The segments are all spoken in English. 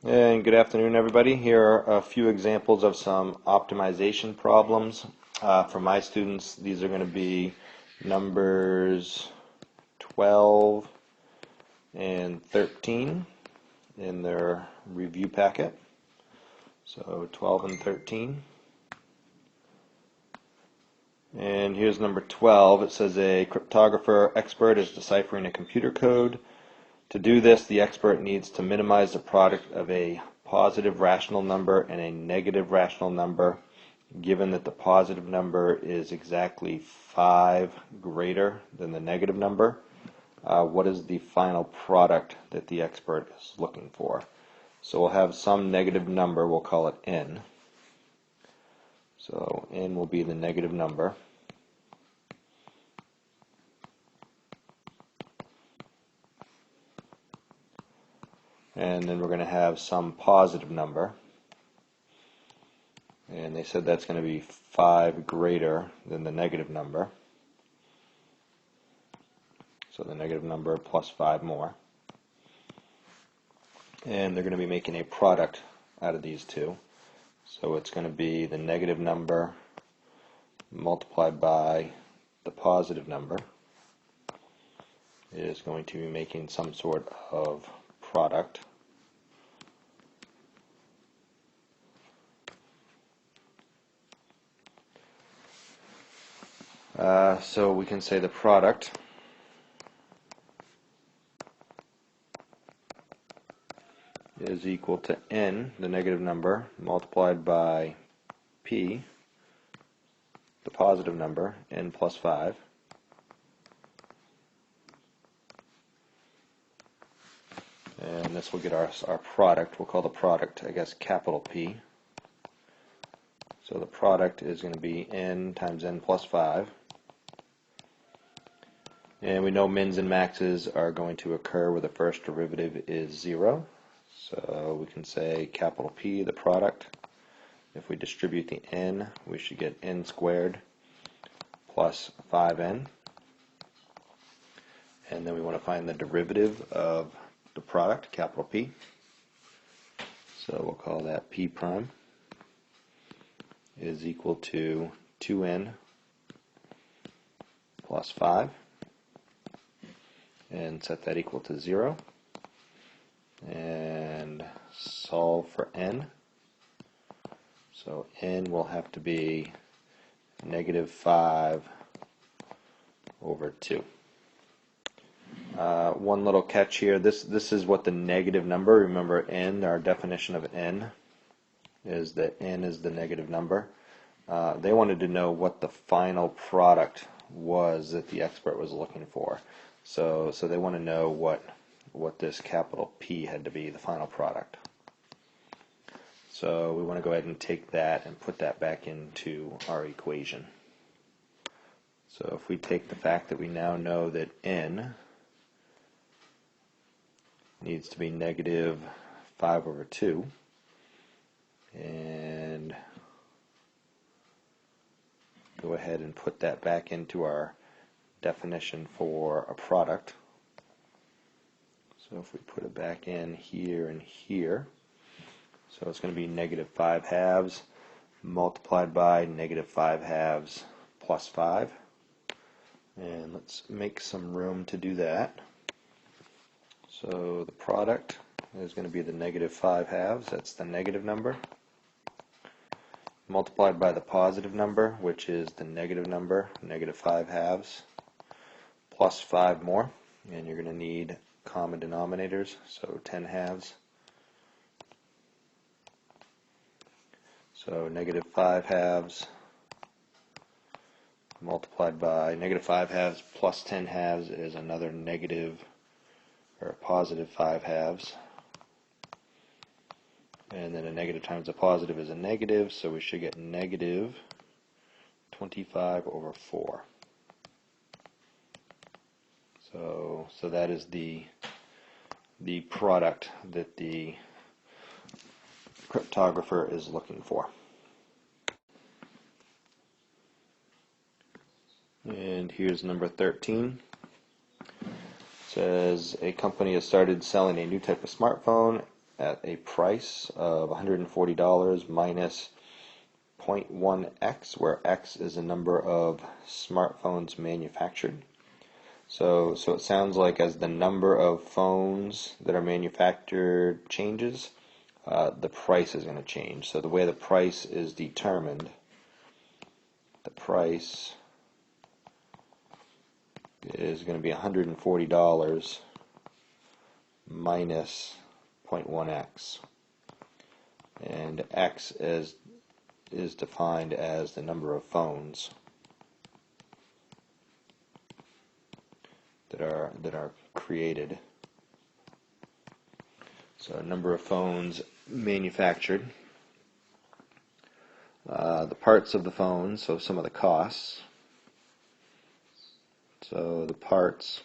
And good afternoon, everybody. Here are a few examples of some optimization problems. For my students, these are going to be numbers 12 and 13 in their review packet. So 12 and 13. And here's number 12. It says a cryptographer expert is deciphering a computer code. To do this, the expert needs to minimize the product of a positive rational number and a negative rational number, given that the positive number is exactly 5 greater than the negative number. What is the final product that the expert is looking for? So we'll have some negative number, we'll call it n. So n will be the negative number. And then we're going to have some positive number. And they said that's going to be 5 greater than the negative number. So the negative number plus 5 more. And they're going to be making a product out of these two. So it's going to be the negative number multiplied by the positive number is going to be making some sort of product. So we can say the product is equal to n, the negative number, multiplied by p, the positive number, n plus 5. And this will get our product. We'll call the product, I guess, capital P. So the product is going to be n times n plus 5. And we know mins and maxes are going to occur where the first derivative is 0. So we can say capital P, the product. If we distribute the n, we should get n squared plus 5n. And then we want to find the derivative of the product, capital P. So we'll call that P prime is equal to 2n plus 5. And set that equal to 0. And solve for n. So n will have to be negative 5 over 2. One little catch here. This is what the negative number. Remember, n, our definition of n is that n is the negative number. They wanted to know what the final product was that the expert was looking for. So they want to know what this capital P had to be, the final product. So we want to go ahead and take that and put that back into our equation. So if we take the fact that we now know that n needs to be negative 5 over 2, and go ahead and put that back into our definition for a product. So if we put it back in here and here, so it's going to be negative 5 halves multiplied by negative 5 halves plus 5. And let's make some room to do that. So the product is going to be the negative 5 halves, that's the negative number, multiplied by the positive number, which is the negative number, negative 5 halves, plus 5 more, and you're going to need common denominators, so 10 halves. So negative 5 halves multiplied by negative 5 halves plus 10 halves is another negative or positive 5 halves. And then a negative times a positive is a negative, so we should get negative 25 over 4. So that is the product that the cryptographer is looking for. And here's number 13. It says a company has started selling a new type of smartphone at a price of $140 minus 0.1x, where x is the number of smartphones manufactured. So it sounds like as the number of phones that are manufactured changes, the price is going to change. So the way the price is determined, the price is going to be $140 minus 0.1x, and x is defined as the number of phones that are created. So number of phones manufactured, the parts of the phone, so some of the costs. So the parts,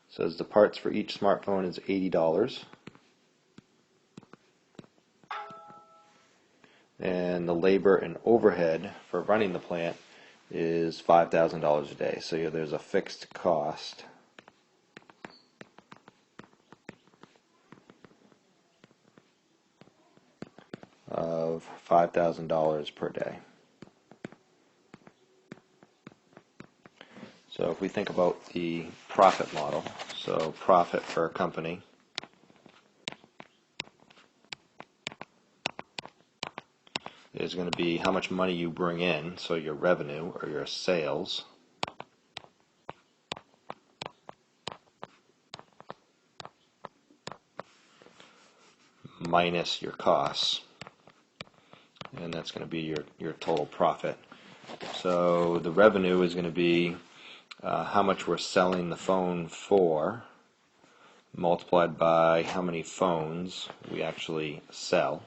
says the parts for each smartphone is $80, and the labor and overhead for running the plant is $5,000 a day. So there's a fixed cost of $5,000 per day. So if we think about the profit model, so profit for a company is going to be how much money you bring in, so your revenue or your sales, minus your costs, and that's going to be your total profit. So the revenue is going to be how much we're selling the phone for, multiplied by how many phones we actually sell.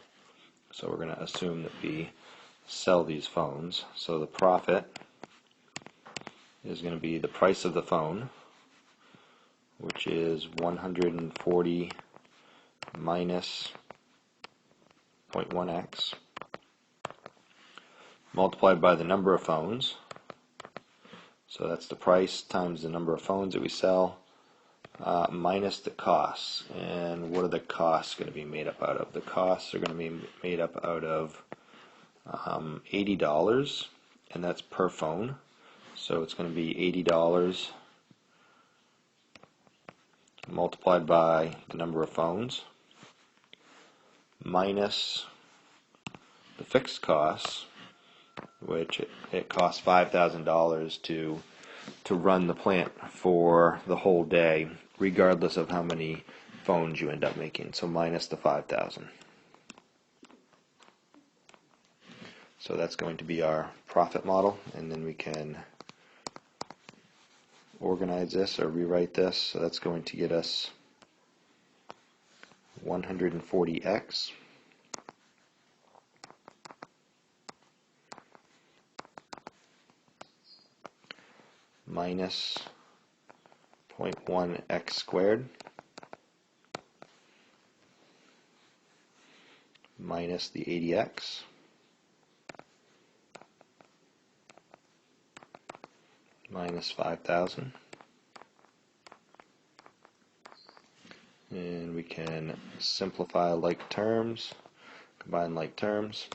So we're going to assume that we sell these phones. So the profit is going to be the price of the phone, which is 140 minus 0.1x, multiplied by the number of phones. So that's the price times the number of phones that we sell, minus the costs. And what are the costs going to be made up out of? The costs are going to be made up out of $80, and that's per phone. So it's going to be $80 multiplied by the number of phones, minus the fixed costs, which it costs $5,000 to run the plant for the whole day, regardless of how many phones you end up making. So minus the 5,000. So that's going to be our profit model, and then we can organize this or rewrite this. So that's going to get us 140x minus 0.1x squared minus the 80x minus 5,000, and we can simplify like terms, combine like terms.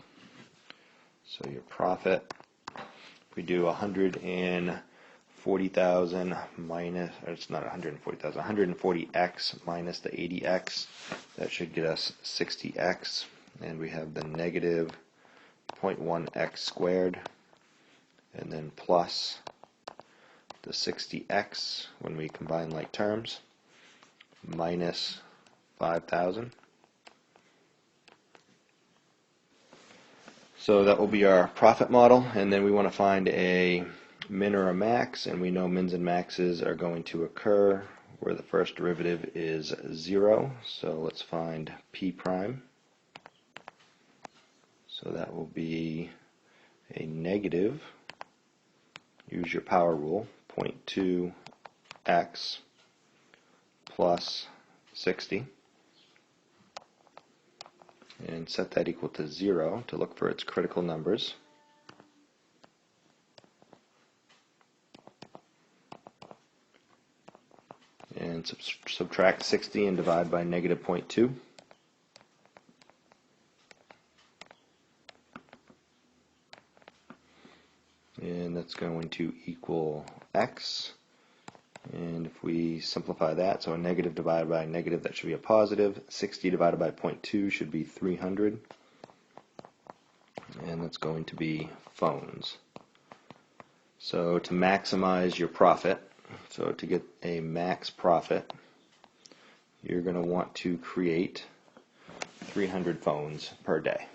So your profit, if we do 140,000 minus, or it's not 140,000, 140x minus the 80x, that should get us 60x, and we have the negative 0.1x squared, and then plus the 60x when we combine like terms, minus 5,000. So that will be our profit model, and then we want to find a min or a max, and we know mins and maxes are going to occur where the first derivative is 0. So let's find p prime. So that will be a negative, use your power rule, 0.2x plus 60, and set that equal to 0 to look for its critical numbers. And subtract 60 and divide by negative 0.2. And that's going to equal x. And if we simplify that, so a negative divided by a negative, that should be a positive. 60 divided by 0.2 should be 300. And that's going to be phones. So to maximize your profit, so to get a max profit, you're going to want to create 300 phones per day.